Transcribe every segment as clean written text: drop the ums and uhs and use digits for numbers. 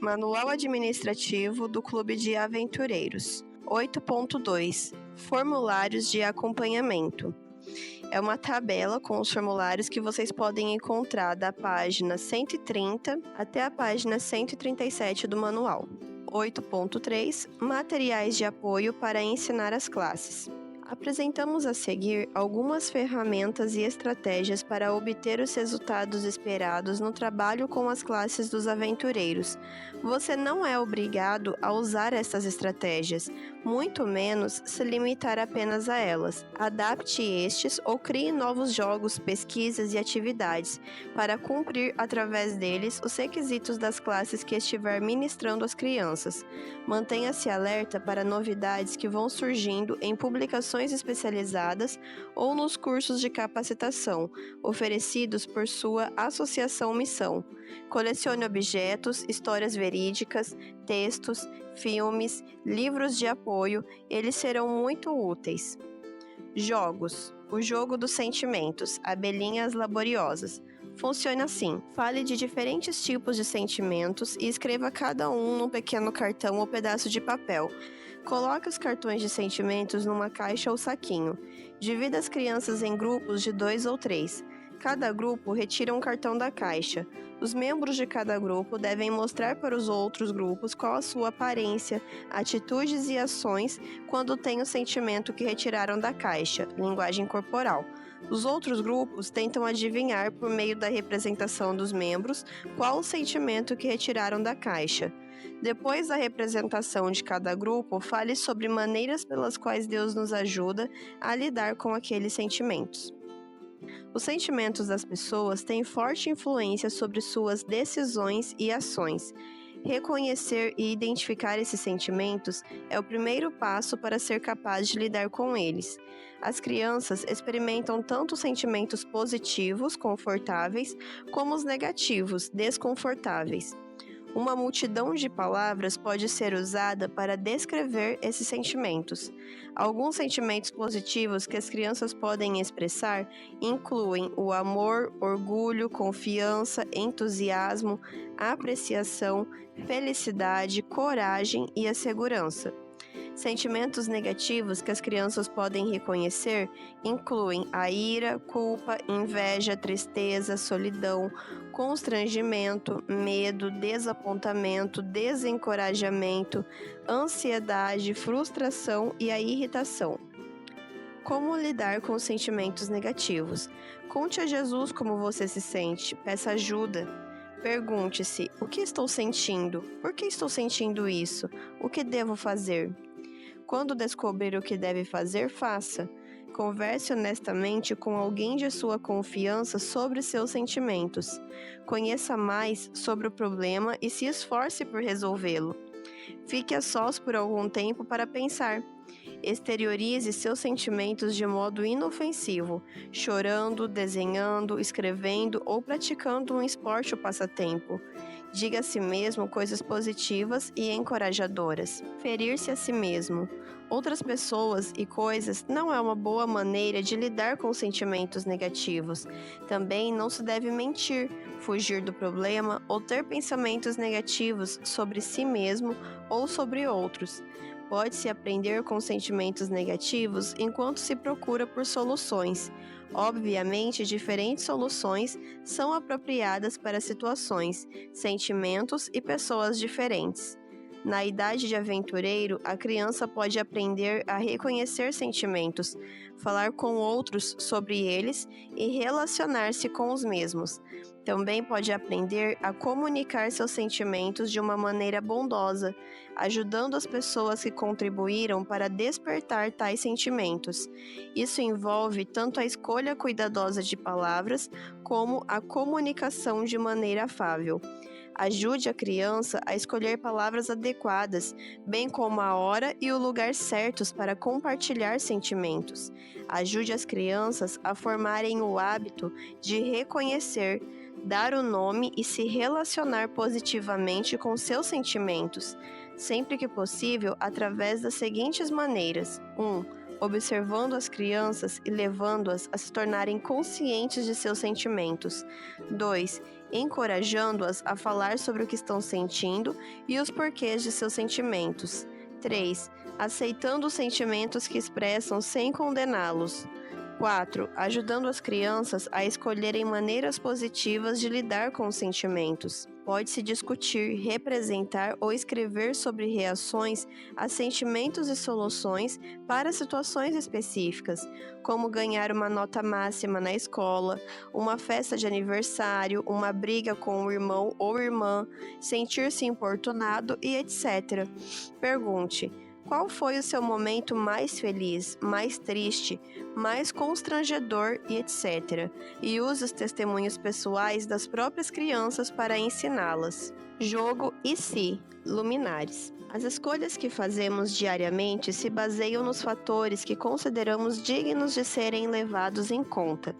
Manual Administrativo do Clube de Aventureiros. 8.2 Formulários de acompanhamento. É uma tabela com os formulários que vocês podem encontrar da página 130 até a página 137 do manual. 8.3 Materiais de apoio para ensinar as classes. Apresentamos a seguir algumas ferramentas e estratégias para obter os resultados esperados no trabalho com as classes dos aventureiros. Você não é obrigado a usar essas estratégias, muito menos se limitar apenas a elas. Adapte estes ou crie novos jogos, pesquisas e atividades para cumprir através deles os requisitos das classes que estiver ministrando às crianças. Mantenha-se alerta para novidades que vão surgindo em publicações especializadas ou nos cursos de capacitação oferecidos por sua associação Missão. Colecione objetos, histórias verídicas, textos, filmes, livros de apoio, eles serão muito úteis. Jogos. O jogo dos sentimentos, abelhinhas laboriosas. Funciona assim: fale de diferentes tipos de sentimentos e escreva cada um num pequeno cartão ou pedaço de papel. Coloque os cartões de sentimentos numa caixa ou saquinho. Divida as crianças em grupos de 2 ou 3. Cada grupo retira um cartão da caixa. Os membros de cada grupo devem mostrar para os outros grupos qual a sua aparência, atitudes e ações quando têm o sentimento que retiraram da caixa, linguagem corporal. Os outros grupos tentam adivinhar, por meio da representação dos membros, qual o sentimento que retiraram da caixa. Depois da representação de cada grupo, fale sobre maneiras pelas quais Deus nos ajuda a lidar com aqueles sentimentos. Os sentimentos das pessoas têm forte influência sobre suas decisões e ações. Reconhecer e identificar esses sentimentos é o primeiro passo para ser capaz de lidar com eles. As crianças experimentam tanto os sentimentos positivos, confortáveis, como os negativos, desconfortáveis. Uma multidão de palavras pode ser usada para descrever esses sentimentos. Alguns sentimentos positivos que as crianças podem expressar incluem o amor, orgulho, confiança, entusiasmo, apreciação, felicidade, coragem e a segurança. Sentimentos negativos que as crianças podem reconhecer incluem a ira, culpa, inveja, tristeza, solidão, constrangimento, medo, desapontamento, desencorajamento, ansiedade, frustração e a irritação. Como lidar com os sentimentos negativos? Conte a Jesus como você se sente, peça ajuda. Pergunte-se: o que estou sentindo? Por que estou sentindo isso? O que devo fazer? Quando descobrir o que deve fazer, faça. Converse honestamente com alguém de sua confiança sobre seus sentimentos. Conheça mais sobre o problema e se esforce por resolvê-lo. Fique a sós por algum tempo para pensar. Exteriorize seus sentimentos de modo inofensivo, chorando, desenhando, escrevendo ou praticando um esporte ou passatempo. Diga a si mesmo coisas positivas e encorajadoras. Ferir-se a si mesmo. Outras pessoas e coisas não é uma boa maneira de lidar com sentimentos negativos. Também não se deve mentir, fugir do problema ou ter pensamentos negativos sobre si mesmo ou sobre outros. Pode-se aprender com sentimentos negativos enquanto se procura por soluções. Obviamente, diferentes soluções são apropriadas para situações, sentimentos e pessoas diferentes. Na idade de aventureiro, a criança pode aprender a reconhecer sentimentos, falar com outros sobre eles e relacionar-se com os mesmos. Também pode aprender a comunicar seus sentimentos de uma maneira bondosa, ajudando as pessoas que contribuíram para despertar tais sentimentos. Isso envolve tanto a escolha cuidadosa de palavras, como a comunicação de maneira afável. Ajude a criança a escolher palavras adequadas, bem como a hora e o lugar certos para compartilhar sentimentos. Ajude as crianças a formarem o hábito de reconhecer, dar o nome e se relacionar positivamente com seus sentimentos, sempre que possível através das seguintes maneiras: 1. Observando as crianças e levando-as a se tornarem conscientes de seus sentimentos. 2. encorajando-as a falar sobre o que estão sentindo e os porquês de seus sentimentos. 3. Aceitando os sentimentos que expressam sem condená-los. 4. Ajudando as crianças a escolherem maneiras positivas de lidar com os sentimentos. Pode-se discutir, representar ou escrever sobre reações a sentimentos e soluções para situações específicas, como ganhar uma nota máxima na escola, uma festa de aniversário, uma briga com o irmão ou irmã, sentir-se importunado e etc. Pergunte: qual foi o seu momento mais feliz, mais triste, mais constrangedor e etc. E use os testemunhos pessoais das próprias crianças para ensiná-las. Jogo e si, luminares. As escolhas que fazemos diariamente se baseiam nos fatores que consideramos dignos de serem levados em conta.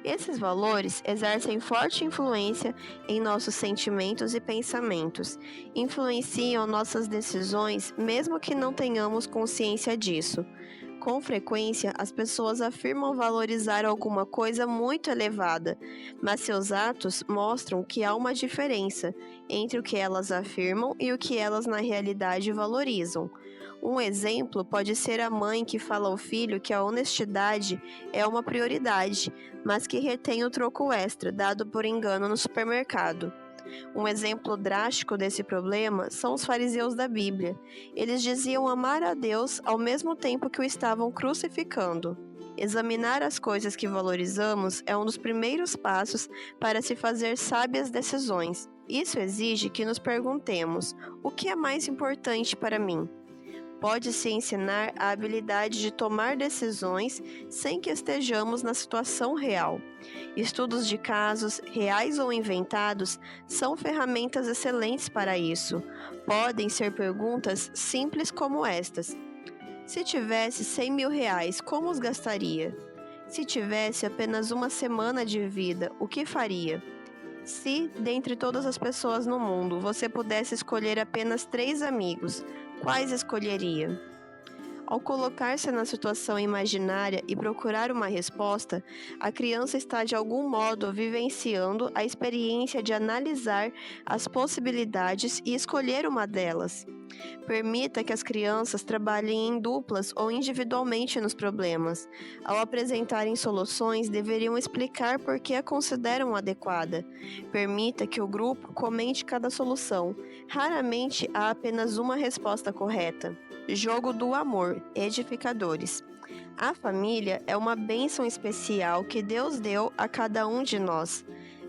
Esses valores exercem forte influência em nossos sentimentos e pensamentos, influenciam nossas decisões, mesmo que não tenhamos consciência disso. Com frequência, as pessoas afirmam valorizar alguma coisa muito elevada, mas seus atos mostram que há uma diferença entre o que elas afirmam e o que elas na realidade valorizam. Um exemplo pode ser a mãe que fala ao filho que a honestidade é uma prioridade, mas que retém o troco extra dado por engano no supermercado. Um exemplo drástico desse problema são os fariseus da Bíblia. Eles diziam amar a Deus ao mesmo tempo que o estavam crucificando. Examinar as coisas que valorizamos é um dos primeiros passos para se fazer sábias decisões. Isso exige que nos perguntemos: o que é mais importante para mim? Pode-se ensinar a habilidade de tomar decisões sem que estejamos na situação real. Estudos de casos, reais ou inventados, são ferramentas excelentes para isso. Podem ser perguntas simples como estas: se tivesse 100 mil reais, como os gastaria? Se tivesse apenas uma semana de vida, o que faria? Se, dentre todas as pessoas no mundo, você pudesse escolher apenas 3 amigos, quais escolheria? Ao colocar-se na situação imaginária e procurar uma resposta, a criança está de algum modo vivenciando a experiência de analisar as possibilidades e escolher uma delas. Permita que as crianças trabalhem em duplas ou individualmente nos problemas. Ao apresentarem soluções, deveriam explicar por que a consideram adequada. Permita que o grupo comente cada solução. Raramente há apenas uma resposta correta. Jogo do amor, edificadores. A família é uma bênção especial que Deus deu a cada um de nós.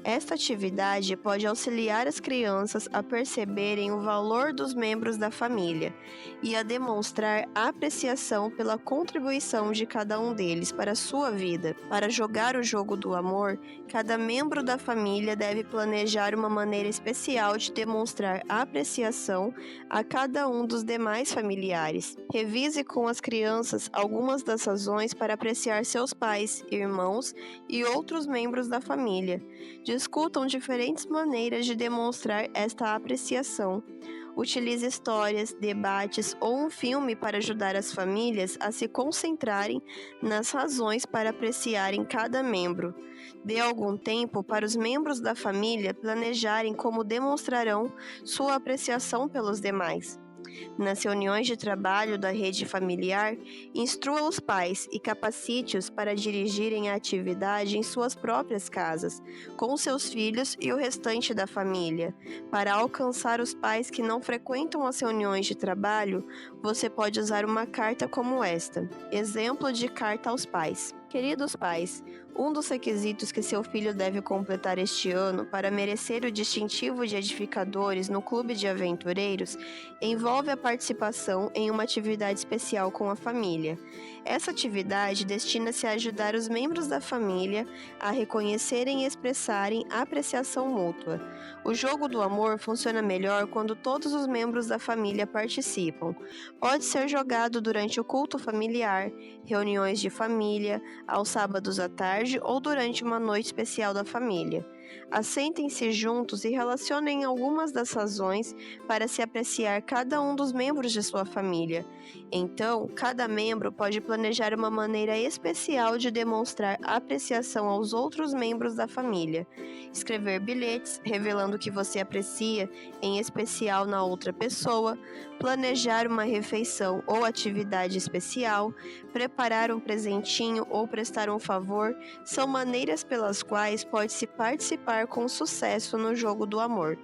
Esta atividade pode auxiliar as crianças a perceberem o valor dos membros da família e a demonstrar apreciação pela contribuição de cada um deles para a sua vida. Para jogar o jogo do amor, cada membro da família deve planejar uma maneira especial de demonstrar apreciação a cada um dos demais familiares. Revise com as crianças algumas das razões para apreciar seus pais, irmãos e outros membros da família. Discutam diferentes maneiras de demonstrar esta apreciação. Utilize histórias, debates ou um filme para ajudar as famílias a se concentrarem nas razões para apreciarem cada membro. Dê algum tempo para os membros da família planejarem como demonstrarão sua apreciação pelos demais. Nas reuniões de trabalho da rede familiar, instrua os pais e capacite-os para dirigirem a atividade em suas próprias casas, com seus filhos e o restante da família. Para alcançar os pais que não frequentam as reuniões de trabalho, você pode usar uma carta como esta. Exemplo de carta aos pais. Queridos pais, um dos requisitos que seu filho deve completar este ano para merecer o distintivo de edificadores no Clube de Aventureiros envolve a participação em uma atividade especial com a família. Essa atividade destina-se a ajudar os membros da família a reconhecerem e expressarem apreciação mútua. O jogo do amor funciona melhor quando todos os membros da família participam. Pode ser jogado durante o culto familiar, reuniões de família, aos sábados à tarde ou durante uma noite especial da família. Assentem-se juntos e relacionem algumas das razões para se apreciar cada um dos membros de sua família. Então, cada membro pode planejar uma maneira especial de demonstrar apreciação aos outros membros da família. Escrever bilhetes revelando que você aprecia, em especial na outra pessoa, planejar uma refeição ou atividade especial, preparar um presentinho ou prestar um favor são maneiras pelas quais pode-se participar com sucesso no jogo do amor.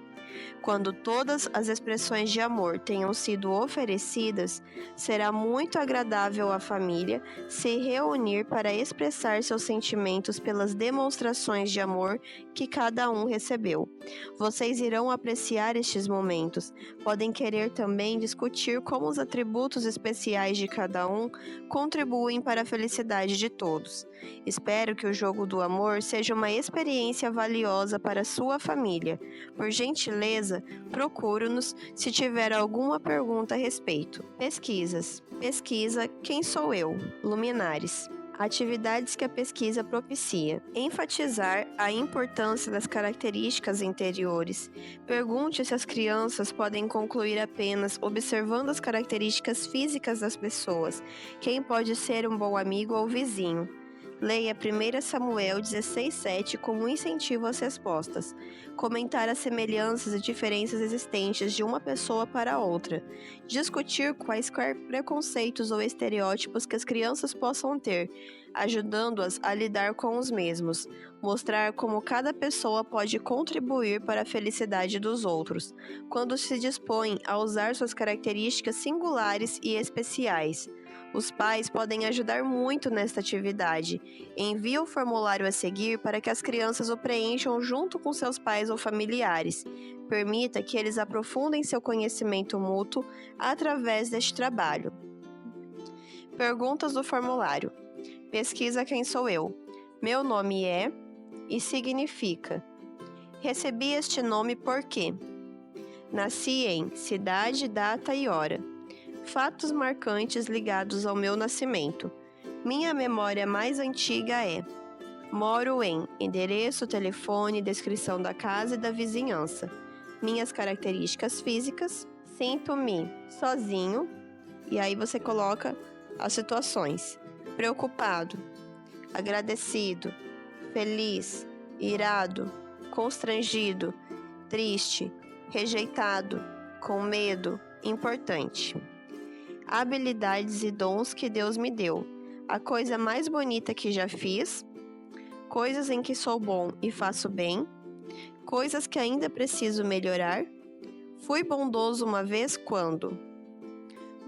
Quando todas as expressões de amor tenham sido oferecidas, será muito agradável à família se reunir para expressar seus sentimentos pelas demonstrações de amor que cada um recebeu. Vocês irão apreciar estes momentos. Podem querer também discutir como os atributos especiais de cada um contribuem para a felicidade de todos. Espero que o jogo do amor seja uma experiência valiosa para sua família. Por gentileza, procure-nos se tiver alguma pergunta a respeito. Pesquisas. Pesquisa Quem Sou Eu? Luminares. Atividades que a pesquisa propicia. Enfatizar a importância das características interiores. Pergunte se as crianças podem concluir apenas observando as características físicas das pessoas. Quem pode ser um bom amigo ou vizinho? Leia 1 Samuel 16:7 como incentivo às respostas. Comentar as semelhanças e diferenças existentes de uma pessoa para outra. Discutir quaisquer preconceitos ou estereótipos que as crianças possam ter, ajudando-as a lidar com os mesmos. Mostrar como cada pessoa pode contribuir para a felicidade dos outros, quando se dispõe a usar suas características singulares e especiais. Os pais podem ajudar muito nesta atividade. Envie o formulário a seguir para que as crianças o preencham junto com seus pais ou familiares. Permita que eles aprofundem seu conhecimento mútuo através deste trabalho. Perguntas do formulário. Pesquisa Quem Sou Eu? Meu nome é e significa. Recebi este nome porque nasci em cidade, data e hora. Fatos marcantes ligados ao meu nascimento. Minha memória mais antiga é: moro em endereço, telefone, descrição da casa e da vizinhança. Minhas características físicas: sinto-me sozinho, e aí você coloca as situações: preocupado, agradecido, feliz, irado, constrangido, triste, rejeitado, com medo, importante. Habilidades e dons que Deus me deu. A coisa mais bonita que já fiz. Coisas em que sou bom e faço bem. Coisas que ainda preciso melhorar. Fui bondoso uma vez quando.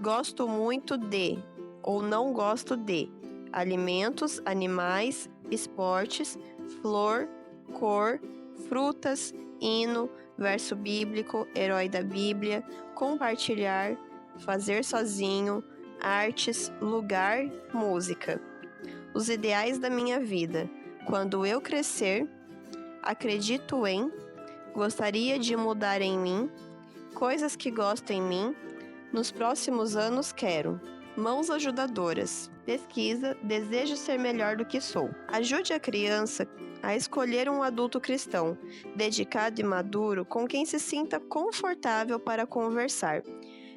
Gosto muito de ou não gosto de alimentos, animais, esportes, flor, cor, frutas, hino, verso bíblico, herói da Bíblia, compartilhar, fazer sozinho, artes, lugar, música. Os ideais da minha vida. Quando eu crescer, acredito em, gostaria de mudar em mim, coisas que gosto em mim, nos próximos anos quero. Mãos ajudadoras. Pesquisa, desejo ser melhor do que sou. Ajude a criança a escolher um adulto cristão, dedicado e maduro, com quem se sinta confortável para conversar.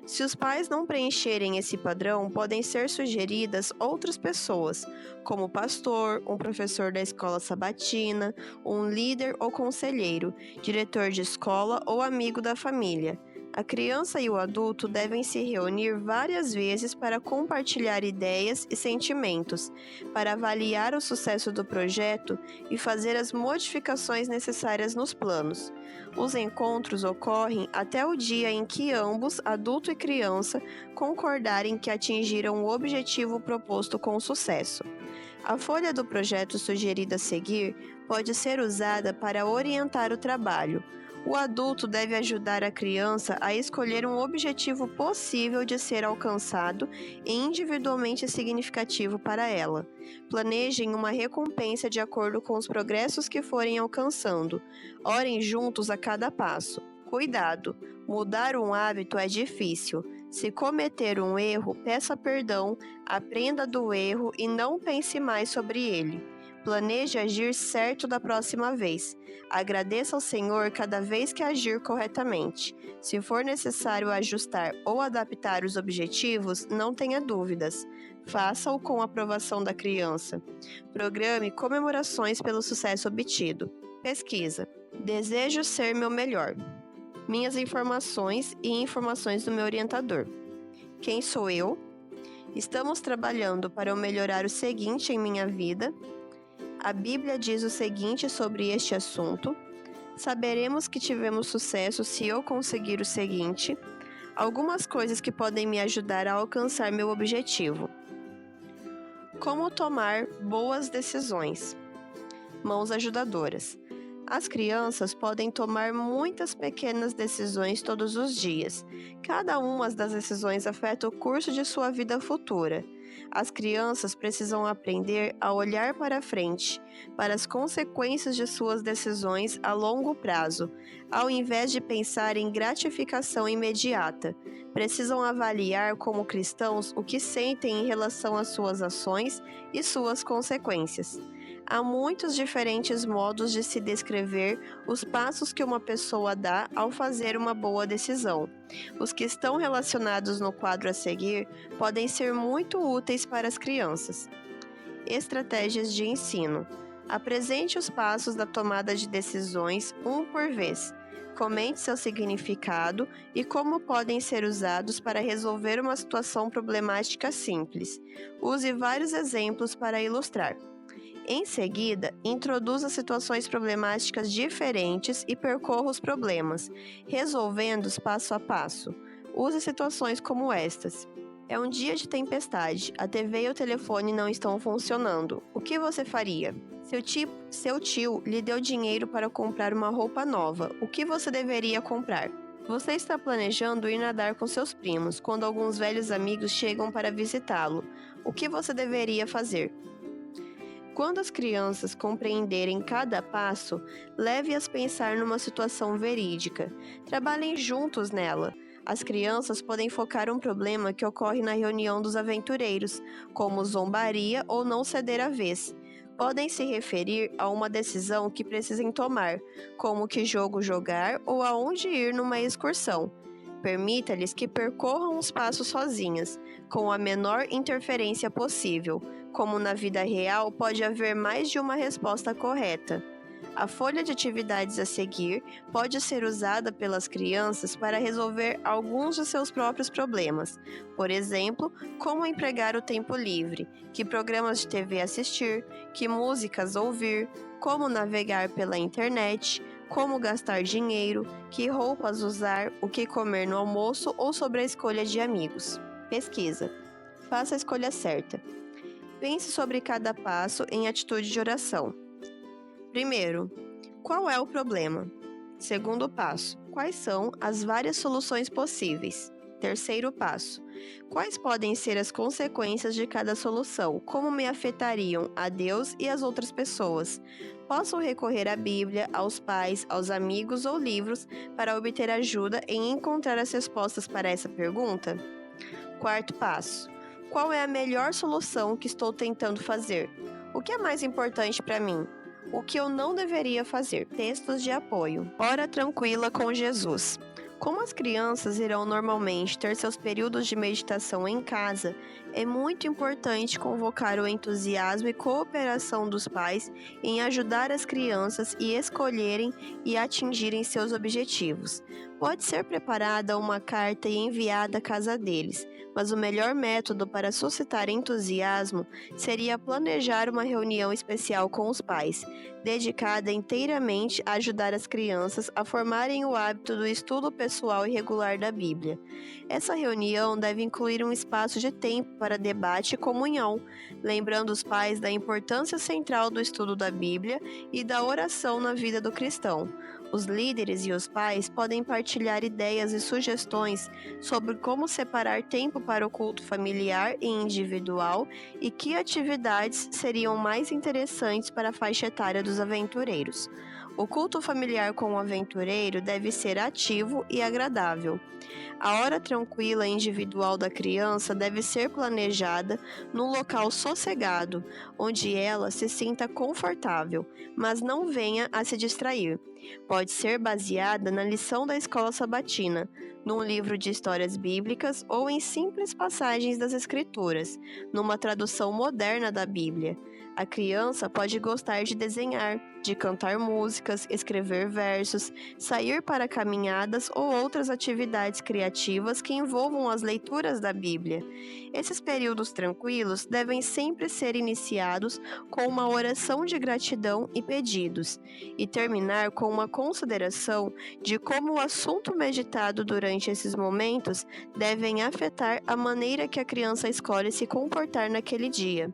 Se os pais não preencherem esse padrão, podem ser sugeridas outras pessoas, como pastor, um professor da escola sabatina, um líder ou conselheiro, diretor de escola ou amigo da família. A criança e o adulto devem se reunir várias vezes para compartilhar ideias e sentimentos, para avaliar o sucesso do projeto e fazer as modificações necessárias nos planos. Os encontros ocorrem até o dia em que ambos, adulto e criança, concordarem que atingiram o objetivo proposto com sucesso. A folha do projeto sugerida a seguir pode ser usada para orientar o trabalho. O adulto deve ajudar a criança a escolher um objetivo possível de ser alcançado e individualmente significativo para ela. Planejem uma recompensa de acordo com os progressos que forem alcançando. Orem juntos a cada passo. Cuidado! Mudar um hábito é difícil. Se cometer um erro, peça perdão, aprenda do erro e não pense mais sobre ele. planeje agir certo da próxima vez. Agradeça ao Senhor cada vez que agir corretamente. Se for necessário ajustar ou adaptar os objetivos, não tenha dúvidas. Faça-o com a aprovação da criança. Programe comemorações pelo sucesso obtido. Pesquisa. Desejo ser meu melhor. Minhas informações e informações do meu orientador. Quem sou eu? Estamos trabalhando para eu melhorar o seguinte em minha vida. A Bíblia diz o seguinte sobre este assunto. Saberemos que tivemos sucesso se eu conseguir o seguinte. Algumas coisas que podem me ajudar a alcançar meu objetivo. Como tomar boas decisões. Mãos ajudadoras. As crianças podem tomar muitas pequenas decisões todos os dias. Cada uma das decisões afeta o curso de sua vida futura. As crianças precisam aprender a olhar para frente, para as consequências de suas decisões a longo prazo, ao invés de pensar em gratificação imediata. Precisam avaliar como cristãos o que sentem em relação às suas ações e suas consequências. Há muitos diferentes modos de se descrever os passos que uma pessoa dá ao fazer uma boa decisão. Os que estão relacionados no quadro a seguir podem ser muito úteis para as crianças. Estratégias de ensino. Apresente os passos da tomada de decisões um por vez. Comente seu significado e como podem ser usados para resolver uma situação problemática simples. Use vários exemplos para ilustrar. Em seguida, introduza situações problemáticas diferentes e percorra os problemas, resolvendo-os passo a passo. Use situações como estas. É um dia de tempestade, a TV e o telefone não estão funcionando. O que você faria? Seu tio lhe deu dinheiro para comprar uma roupa nova. O que você deveria comprar? Você está planejando ir nadar com seus primos, quando alguns velhos amigos chegam para visitá-lo. O que você deveria fazer? Quando as crianças compreenderem cada passo, leve-as a pensar numa situação verídica. Trabalhem juntos nela. As crianças podem focar um problema que ocorre na reunião dos aventureiros, como zombaria ou não ceder a vez. Podem se referir a uma decisão que precisem tomar, como que jogo jogar ou aonde ir numa excursão. Permita-lhes que percorram os passos sozinhas, com a menor interferência possível. Como na vida real, pode haver mais de uma resposta correta. A folha de atividades a seguir pode ser usada pelas crianças para resolver alguns de seus próprios problemas. Por exemplo, como empregar o tempo livre, que programas de TV assistir, que músicas ouvir, como navegar pela internet, como gastar dinheiro, que roupas usar, o que comer no almoço ou sobre a escolha de amigos. Pesquisa. Faça a escolha certa. Pense sobre cada passo em atitude de oração. Primeiro, qual é o problema? Segundo passo, quais são as várias soluções possíveis? Terceiro passo, quais podem ser as consequências de cada solução? Como me afetariam a Deus e as outras pessoas? Posso recorrer à Bíblia, aos pais, aos amigos ou livros para obter ajuda em encontrar as respostas para essa pergunta? Quarto passo, qual é a melhor solução que estou tentando fazer? O que é mais importante para mim? O que eu não deveria fazer? Textos de apoio. Hora tranquila com Jesus. Como as crianças irão normalmente ter seus períodos de meditação em casa, é muito importante convocar o entusiasmo e cooperação dos pais em ajudar as crianças e escolherem e atingirem seus objetivos. Pode ser preparada uma carta e enviada à casa deles, mas o melhor método para suscitar entusiasmo seria planejar uma reunião especial com os pais, dedicada inteiramente a ajudar as crianças a formarem o hábito do estudo pessoal e regular da Bíblia. Essa reunião deve incluir um espaço de tempo para debate e comunhão, lembrando os pais da importância central do estudo da Bíblia e da oração na vida do cristão. Os líderes e os pais podem partilhar ideias e sugestões sobre como separar tempo para o culto familiar e individual e que atividades seriam mais interessantes para a faixa etária dos aventureiros. O culto familiar com o aventureiro deve ser ativo e agradável. A hora tranquila e individual da criança deve ser planejada num local sossegado, onde ela se sinta confortável, mas não venha a se distrair. Pode ser baseada na lição da escola sabatina, num livro de histórias bíblicas ou em simples passagens das Escrituras, numa tradução moderna da Bíblia. A criança pode gostar de desenhar, de cantar músicas, escrever versos, sair para caminhadas ou outras atividades criativas que envolvam as leituras da Bíblia. Esses períodos tranquilos devem sempre ser iniciados com uma oração de gratidão e pedidos, e terminar com uma consideração de como o assunto meditado durante esses momentos devem afetar a maneira que a criança escolhe se comportar naquele dia.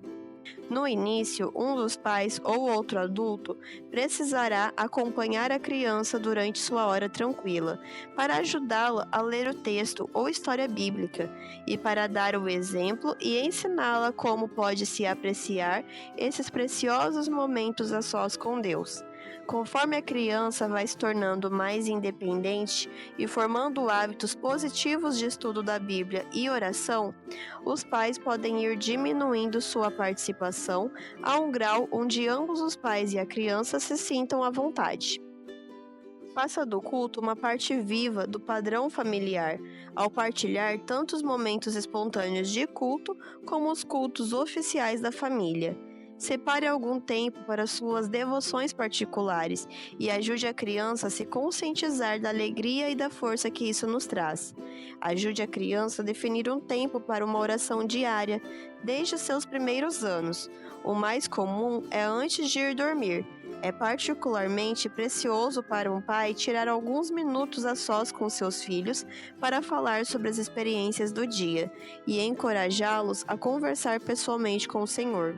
No início, um dos pais ou outro adulto precisará acompanhar a criança durante sua hora tranquila, para ajudá-la a ler o texto ou história bíblica, e para dar o exemplo e ensiná-la como pode se apreciar esses preciosos momentos a sós com Deus. Conforme a criança vai se tornando mais independente e formando hábitos positivos de estudo da Bíblia e oração, os pais podem ir diminuindo sua participação a um grau onde ambos os pais e a criança se sintam à vontade. Faça do culto uma parte viva do padrão familiar, ao partilhar tanto os momentos espontâneos de culto como os cultos oficiais da família. Separe algum tempo para suas devoções particulares e ajude a criança a se conscientizar da alegria e da força que isso nos traz. Ajude a criança a definir um tempo para uma oração diária, desde os seus primeiros anos. O mais comum é antes de ir dormir. É particularmente precioso para um pai tirar alguns minutos a sós com seus filhos para falar sobre as experiências do dia e encorajá-los a conversar pessoalmente com o Senhor.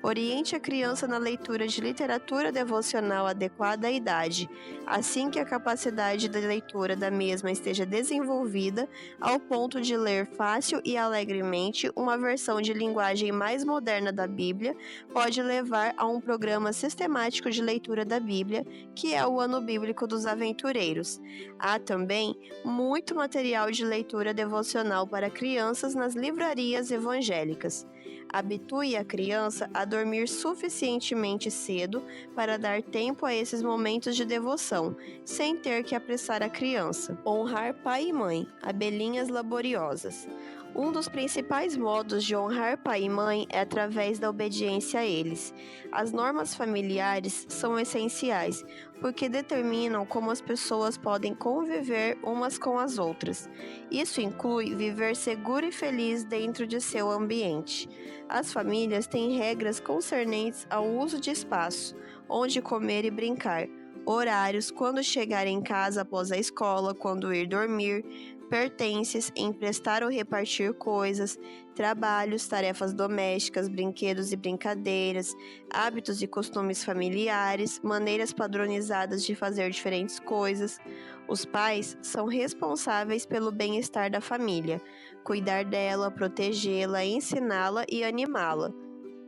Oriente a criança na leitura de literatura devocional adequada à idade, assim que a capacidade de leitura da mesma esteja desenvolvida ao ponto de ler fácil e alegremente uma versão de linguagem mais moderna da Bíblia, pode levar a um programa sistemático de leitura da Bíblia, que é o Ano Bíblico dos Aventureiros. Há também muito material de leitura devocional para crianças nas livrarias evangélicas. Habitue a criança a dormir suficientemente cedo para dar tempo a esses momentos de devoção, sem ter que apressar a criança. Honrar pai e mãe, abelhinhas laboriosas. Um dos principais modos de honrar pai e mãe é através da obediência a eles. As normas familiares são essenciais, porque determinam como as pessoas podem conviver umas com as outras. Isso inclui viver seguro e feliz dentro de seu ambiente. As famílias têm regras concernentes ao uso de espaço, onde comer e brincar, horários, quando chegar em casa após a escola, quando ir dormir, pertences, emprestar ou repartir coisas, trabalhos, tarefas domésticas, brinquedos e brincadeiras, hábitos e costumes familiares, maneiras padronizadas de fazer diferentes coisas. Os pais são responsáveis pelo bem-estar da família, cuidar dela, protegê-la, ensiná-la e animá-la.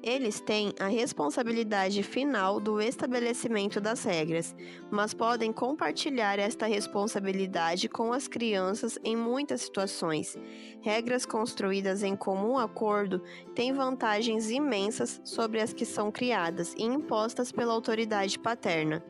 Eles têm a responsabilidade final do estabelecimento das regras, mas podem compartilhar esta responsabilidade com as crianças em muitas situações. Regras construídas em comum acordo têm vantagens imensas sobre as que são criadas e impostas pela autoridade paterna.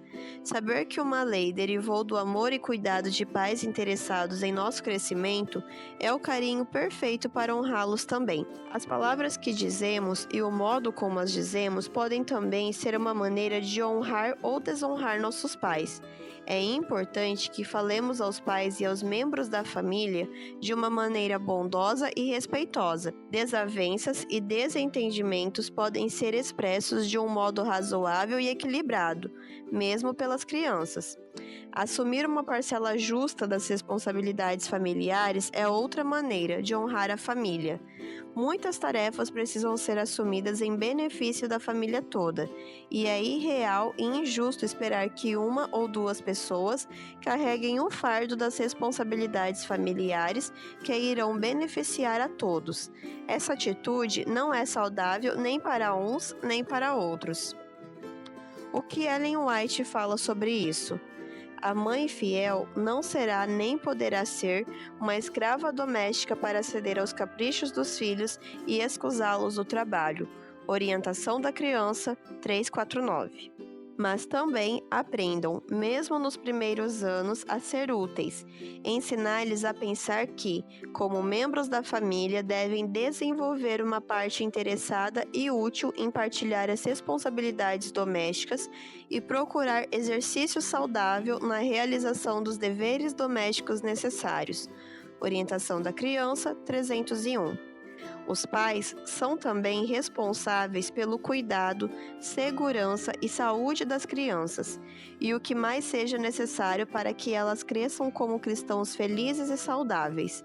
Saber que uma lei derivou do amor e cuidado de pais interessados em nosso crescimento é o carinho perfeito para honrá-los também. As palavras que dizemos e o modo como as dizemos podem também ser uma maneira de honrar ou desonrar nossos pais. É importante que falemos aos pais e aos membros da família de uma maneira bondosa e respeitosa. Desavenças e desentendimentos podem ser expressos de um modo razoável e equilibrado, mesmo pelas crianças. Assumir uma parcela justa das responsabilidades familiares é outra maneira de honrar a família. Muitas tarefas precisam ser assumidas em benefício da família toda, e é irreal e injusto esperar que uma ou duas pessoas carreguem o fardo das responsabilidades familiares que irão beneficiar a todos. Essa atitude não é saudável nem para uns nem para outros. O que Ellen White fala sobre isso? A mãe fiel não será nem poderá ser uma escrava doméstica para ceder aos caprichos dos filhos e escusá-los do trabalho. Orientação da criança 349. Mas também aprendam, mesmo nos primeiros anos, a ser úteis. Ensinar-lhes a pensar que, como membros da família, devem desenvolver uma parte interessada e útil em partilhar as responsabilidades domésticas e procurar exercício saudável na realização dos deveres domésticos necessários. Orientação da criança 301. Os pais são também responsáveis pelo cuidado, segurança e saúde das crianças, e o que mais seja necessário para que elas cresçam como cristãos felizes e saudáveis.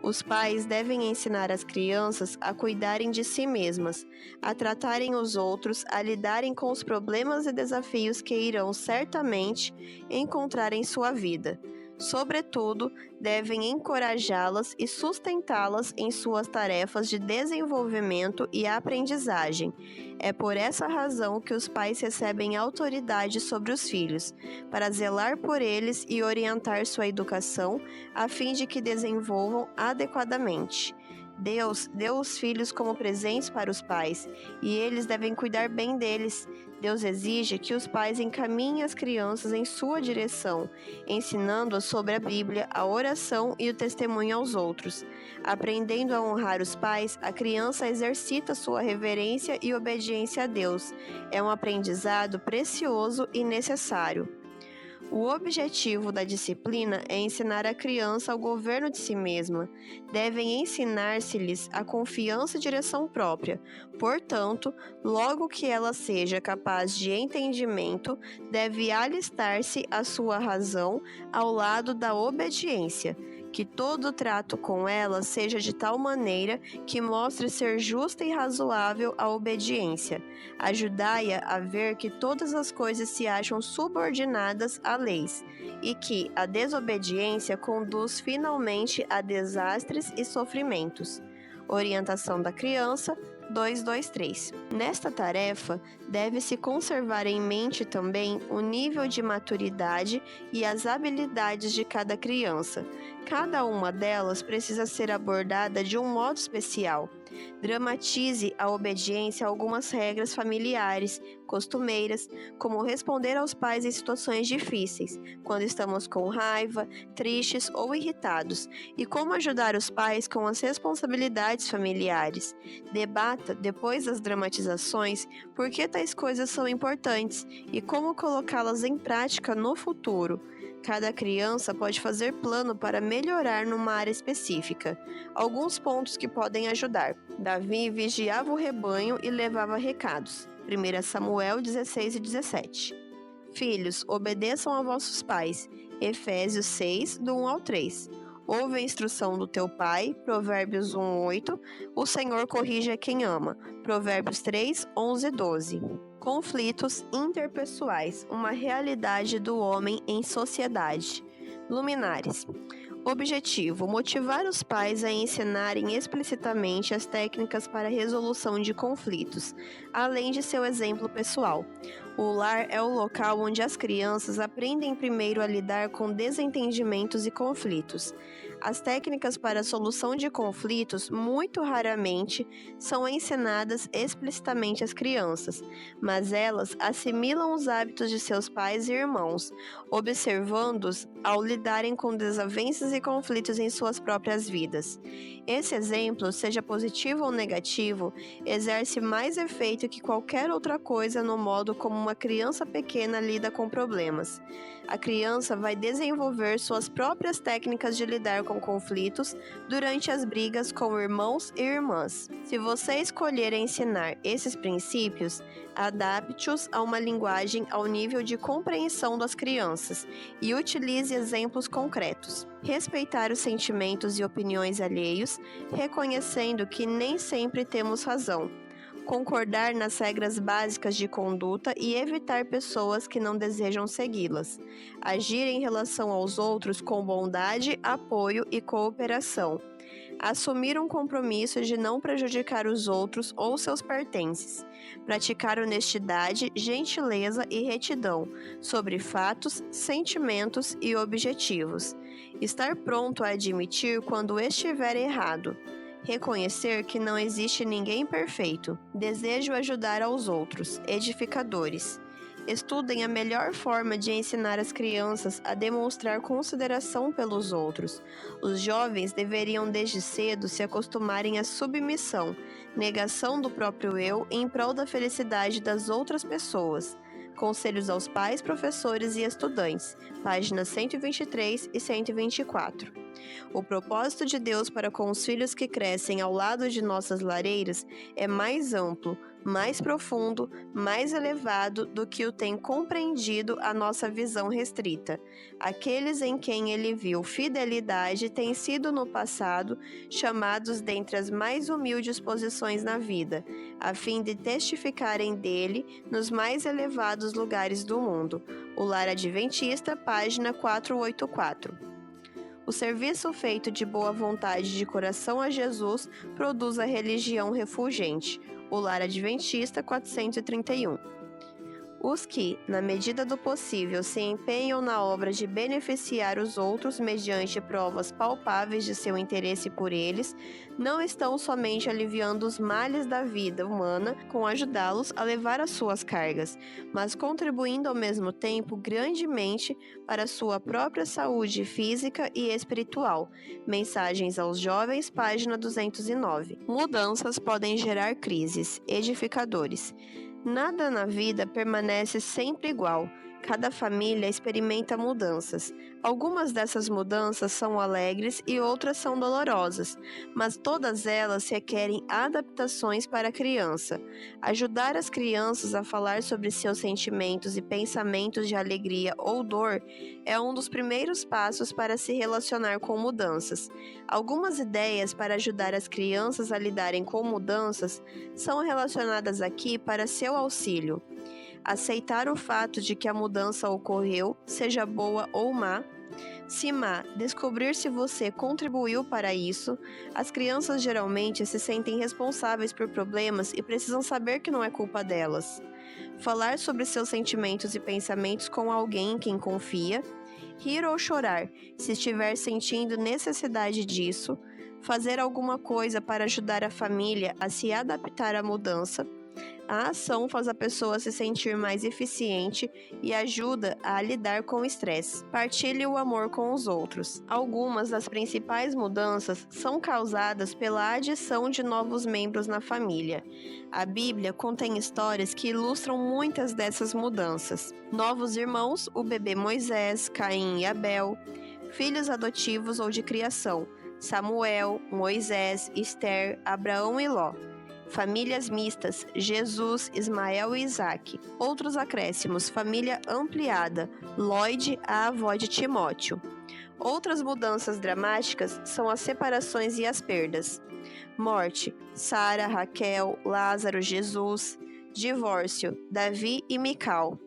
Os pais devem ensinar as crianças a cuidarem de si mesmas, a tratarem os outros, a lidarem com os problemas e desafios que irão certamente encontrar em sua vida. Sobretudo, devem encorajá-las e sustentá-las em suas tarefas de desenvolvimento e aprendizagem. É por essa razão que os pais recebem autoridade sobre os filhos, para zelar por eles e orientar sua educação, a fim de que desenvolvam adequadamente. Deus deu os filhos como presentes para os pais, e eles devem cuidar bem deles. Deus exige que os pais encaminhem as crianças em sua direção, ensinando-as sobre a Bíblia, a oração e o testemunho aos outros. Aprendendo a honrar os pais, a criança exercita sua reverência e obediência a Deus. É um aprendizado precioso e necessário. O objetivo da disciplina é ensinar a criança ao governo de si mesma. Devem ensinar-se-lhes a confiança e direção própria. Portanto, logo que ela seja capaz de entendimento, deve alistar-se a sua razão ao lado da obediência. Que todo trato com ela seja de tal maneira que mostre ser justa e razoável a obediência. Ajudai-a a ver que todas as coisas se acham subordinadas a leis, e que a desobediência conduz finalmente a desastres e sofrimentos. Orientação da criança 223. Nesta tarefa, deve-se conservar em mente também o nível de maturidade e as habilidades de cada criança. Cada uma delas precisa ser abordada de um modo especial. Dramatize a obediência a algumas regras familiares, costumeiras, como responder aos pais em situações difíceis, quando estamos com raiva, tristes ou irritados, e como ajudar os pais com as responsabilidades familiares. Debata, depois das dramatizações, por que tais coisas são importantes e como colocá-las em prática no futuro. Cada criança pode fazer plano para melhorar numa área específica. Alguns pontos que podem ajudar. Davi vigiava o rebanho e levava recados. 1 Samuel 16 e 17. Filhos, obedeçam a vossos pais. Efésios 6, do 1 ao 3. Ouve a instrução do teu pai, Provérbios 1:8. O Senhor corrige a quem ama, Provérbios 3:11 e 12. Conflitos interpessoais, uma realidade do homem em sociedade. Luminares. Objetivo: motivar os pais a ensinarem explicitamente as técnicas para a resolução de conflitos, além de seu exemplo pessoal. O lar é o local onde as crianças aprendem primeiro a lidar com desentendimentos e conflitos. As técnicas para a solução de conflitos, muito raramente, são ensinadas explicitamente às crianças, mas elas assimilam os hábitos de seus pais e irmãos, observando-os ao lidarem com desavenças e conflitos em suas próprias vidas. Esse exemplo, seja positivo ou negativo, exerce mais efeito que qualquer outra coisa no modo como uma criança pequena lida com problemas. A criança vai desenvolver suas próprias técnicas de lidar com conflitos durante as brigas com irmãos e irmãs. Se você escolher ensinar esses princípios, adapte-os a uma linguagem ao nível de compreensão das crianças e utilize exemplos concretos. Respeitar os sentimentos e opiniões alheios, reconhecendo que nem sempre temos razão. concordar nas regras básicas de conduta e evitar pessoas que não desejam segui-las, agir em relação aos outros com bondade, apoio e cooperação, assumir um compromisso de não prejudicar os outros ou seus pertences, praticar honestidade, gentileza e retidão sobre fatos, sentimentos e objetivos, estar pronto a admitir quando estiver errado, reconhecer que não existe ninguém perfeito, desejo ajudar aos outros, edificadores. Estudem a melhor forma de ensinar as crianças a demonstrar consideração pelos outros. Os jovens deveriam desde cedo se acostumarem à submissão, negação do próprio eu em prol da felicidade das outras pessoas. Conselhos aos pais, professores e estudantes, páginas 123 e 124. O propósito de Deus para com os filhos que crescem ao lado de nossas lareiras é mais amplo, mais profundo, mais elevado do que o tem compreendido a nossa visão restrita. Aqueles em quem ele viu fidelidade têm sido no passado chamados dentre as mais humildes posições na vida, a fim de testificarem dele nos mais elevados lugares do mundo. O Lar Adventista, página 484. O serviço feito de boa vontade de coração a Jesus produz a religião refulgente. O Lar Adventista 431. Os que, na medida do possível, se empenham na obra de beneficiar os outros mediante provas palpáveis de seu interesse por eles, não estão somente aliviando os males da vida humana com ajudá-los a levar as suas cargas, mas contribuindo ao mesmo tempo grandemente para a sua própria saúde física e espiritual. Mensagens aos Jovens, página 209. Mudanças podem gerar crises. Edificadores. Nada na vida permanece sempre igual. Cada família experimenta mudanças. Algumas dessas mudanças são alegres e outras são dolorosas, mas todas elas requerem adaptações para a criança. Ajudar as crianças a falar sobre seus sentimentos e pensamentos de alegria ou dor é um dos primeiros passos para se relacionar com mudanças. Algumas ideias para ajudar as crianças a lidarem com mudanças são relacionadas aqui para seu auxílio. Aceitar o fato de que a mudança ocorreu, seja boa ou má. Se má, descobrir se você contribuiu para isso. As crianças geralmente se sentem responsáveis por problemas e precisam saber que não é culpa delas. Falar sobre seus sentimentos e pensamentos com alguém em quem confia. Rir ou chorar, se estiver sentindo necessidade disso. Fazer alguma coisa para ajudar a família a se adaptar à mudança. A ação faz a pessoa se sentir mais eficiente e ajuda a lidar com o estresse. Partilhe o amor com os outros. Algumas das principais mudanças são causadas pela adição de novos membros na família. A Bíblia contém histórias que ilustram muitas dessas mudanças. Novos irmãos, o bebê Moisés, Caim e Abel, filhos adotivos ou de criação, Samuel, Moisés, Esther, Abraão e Ló. Famílias mistas, Jesus, Ismael e Isaac. Outros acréscimos, família ampliada, Lloyd, a avó de Timóteo. Outras mudanças dramáticas são as separações e as perdas. Morte, Sara, Raquel, Lázaro, Jesus. Divórcio, Davi e Mical.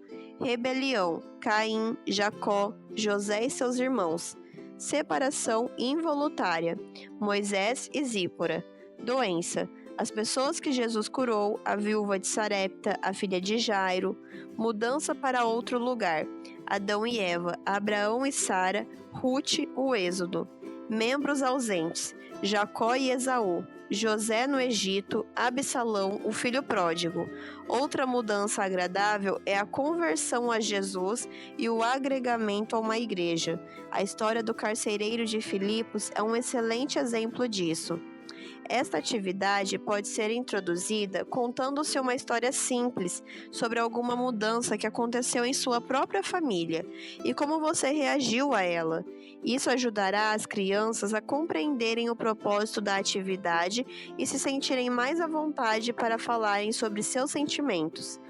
Rebelião, Caim, Jacó, José e seus irmãos. Separação involuntária, Moisés e Zípora. Doença, as pessoas que Jesus curou, a viúva de Sarepta, a filha de Jairo. Mudança para outro lugar, Adão e Eva, Abraão e Sara, Ruth, o Êxodo. Membros ausentes, Jacó e Esaú, José no Egito, Absalão, o filho pródigo. Outra mudança agradável é a conversão a Jesus e o agregamento a uma igreja. A história do carcereiro de Filipos é um excelente exemplo disso. Esta atividade pode ser introduzida contando-se uma história simples sobre alguma mudança que aconteceu em sua própria família e como você reagiu a ela. Isso ajudará as crianças a compreenderem o propósito da atividade e se sentirem mais à vontade para falarem sobre seus sentimentos.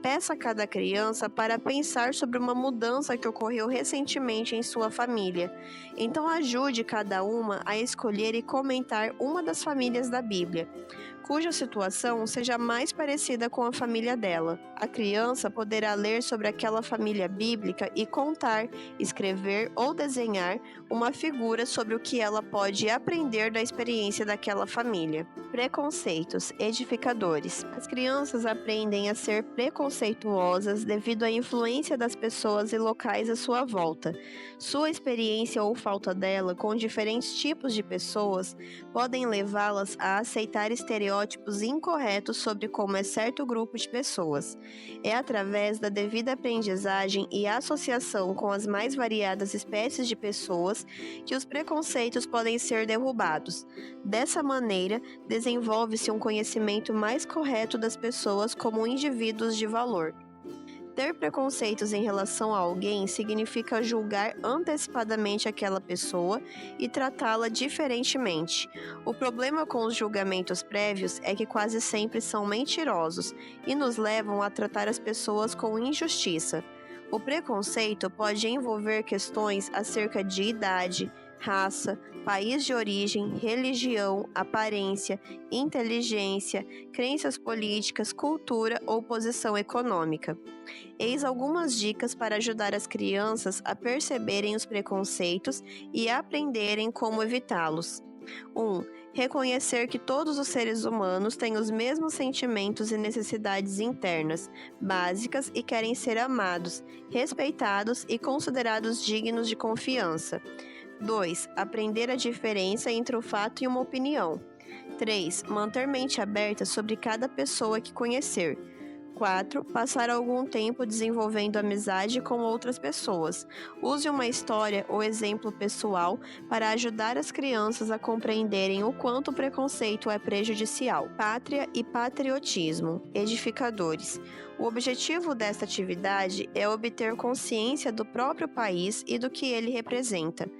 Peça a cada criança para pensar sobre uma mudança que ocorreu recentemente em sua família. Então, ajude cada uma a escolher e comentar uma das famílias da Bíblia, cuja situação seja mais parecida com a família dela. A criança poderá ler sobre aquela família bíblica e contar, escrever ou desenhar uma figura sobre o que ela pode aprender da experiência daquela família. Preconceitos edificadores. As crianças aprendem a ser preconceituosas devido à influência das pessoas e locais à sua volta. Sua experiência ou falta dela com diferentes tipos de pessoas podem levá-las a aceitar estereótipos incorretos sobre como é certo grupo de pessoas. É através da devida aprendizagem e associação com as mais variadas espécies de pessoas que os preconceitos podem ser derrubados. Dessa maneira, desenvolve-se um conhecimento mais correto das pessoas como indivíduos de valor. Ter preconceitos em relação a alguém significa julgar antecipadamente aquela pessoa e tratá-la diferentemente. O problema com os julgamentos prévios é que quase sempre são mentirosos e nos levam a tratar as pessoas com injustiça. O preconceito pode envolver questões acerca de idade, raça, país de origem, religião, aparência, inteligência, crenças políticas, cultura ou posição econômica. Eis algumas dicas para ajudar as crianças a perceberem os preconceitos e aprenderem como evitá-los. 1. Reconhecer que todos os seres humanos têm os mesmos sentimentos e necessidades internas, básicas e querem ser amados, respeitados e considerados dignos de confiança. 2. Aprender a diferença entre o fato e uma opinião. 3. Manter mente aberta sobre cada pessoa que conhecer. 4. Passar algum tempo desenvolvendo amizade com outras pessoas. Use uma história ou exemplo pessoal para ajudar as crianças a compreenderem o quanto o preconceito é prejudicial. Pátria e patriotismo edificadores. O objetivo desta atividade é obter consciência do próprio país e do que ele representa.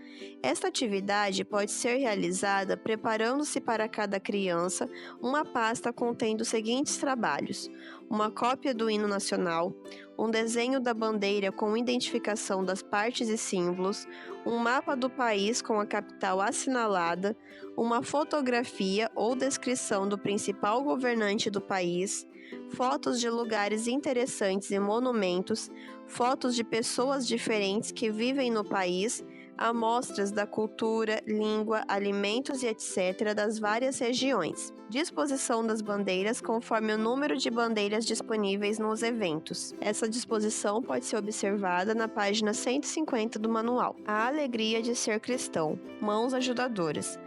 Esta atividade pode ser realizada preparando-se para cada criança uma pasta contendo os seguintes trabalhos: uma cópia do hino nacional, um desenho da bandeira com identificação das partes e símbolos, um mapa do país com a capital assinalada, uma fotografia ou descrição do principal governante do país, fotos de lugares interessantes e monumentos, fotos de pessoas diferentes que vivem no país, amostras da cultura, língua, alimentos e etc. das várias regiões. Disposição das bandeiras conforme o número de bandeiras disponíveis nos eventos. Essa disposição pode ser observada na página 150 do manual. A alegria de ser cristão. Mãos ajudadoras.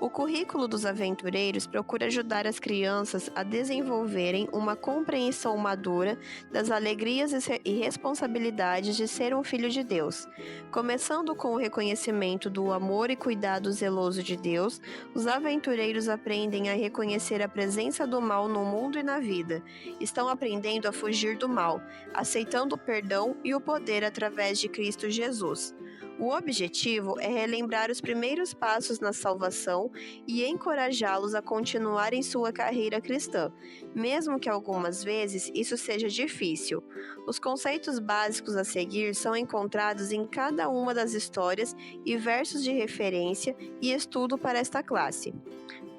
O currículo dos aventureiros procura ajudar as crianças a desenvolverem uma compreensão madura das alegrias e responsabilidades de ser um filho de Deus. Começando com o reconhecimento do amor e cuidado zeloso de Deus, os aventureiros aprendem a reconhecer a presença do mal no mundo e na vida. Estão aprendendo a fugir do mal, aceitando o perdão e o poder através de Cristo Jesus. O objetivo é relembrar os primeiros passos na salvação e encorajá-los a continuar em sua carreira cristã, mesmo que algumas vezes isso seja difícil. Os conceitos básicos a seguir são encontrados em cada uma das histórias e versos de referência e estudo para esta classe.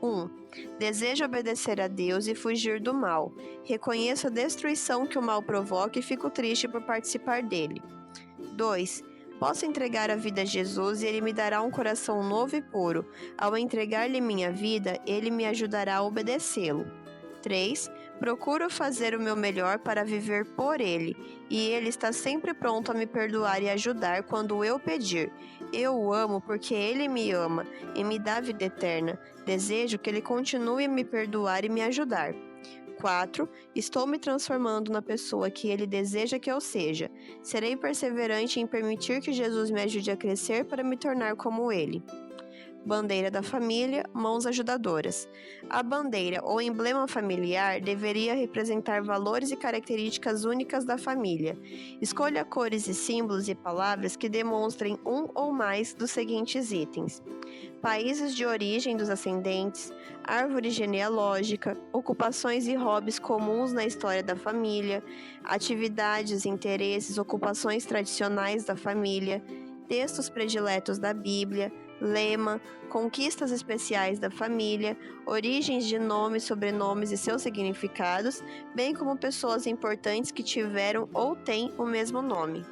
1. Desejo obedecer a Deus e fugir do mal. Reconheço a destruição que o mal provoca e fico triste por participar dele. 2. Posso entregar a vida a Jesus e Ele me dará um coração novo e puro. Ao entregar-lhe minha vida, Ele me ajudará a obedecê-lo. 3. Procuro fazer o meu melhor para viver por Ele, e Ele está sempre pronto a me perdoar e ajudar quando eu pedir. Eu o amo porque Ele me ama e me dá vida eterna. Desejo que Ele continue a me perdoar e me ajudar. 4. Estou me transformando na pessoa que Ele deseja que eu seja. Serei perseverante em permitir que Jesus me ajude a crescer para me tornar como Ele. bandeira da família, mãos ajudadoras. A bandeira ou emblema familiar deveria representar valores e características únicas da família. Escolha cores e símbolos e palavras que demonstrem um ou mais dos seguintes itens: países de origem dos ascendentes, árvore genealógica, ocupações e hobbies comuns na história da família, atividades, interesses, ocupações tradicionais da família, textos prediletos da Bíblia, lema, conquistas especiais da família, origens de nomes, sobrenomes e seus significados, bem como pessoas importantes que tiveram ou têm o mesmo nome.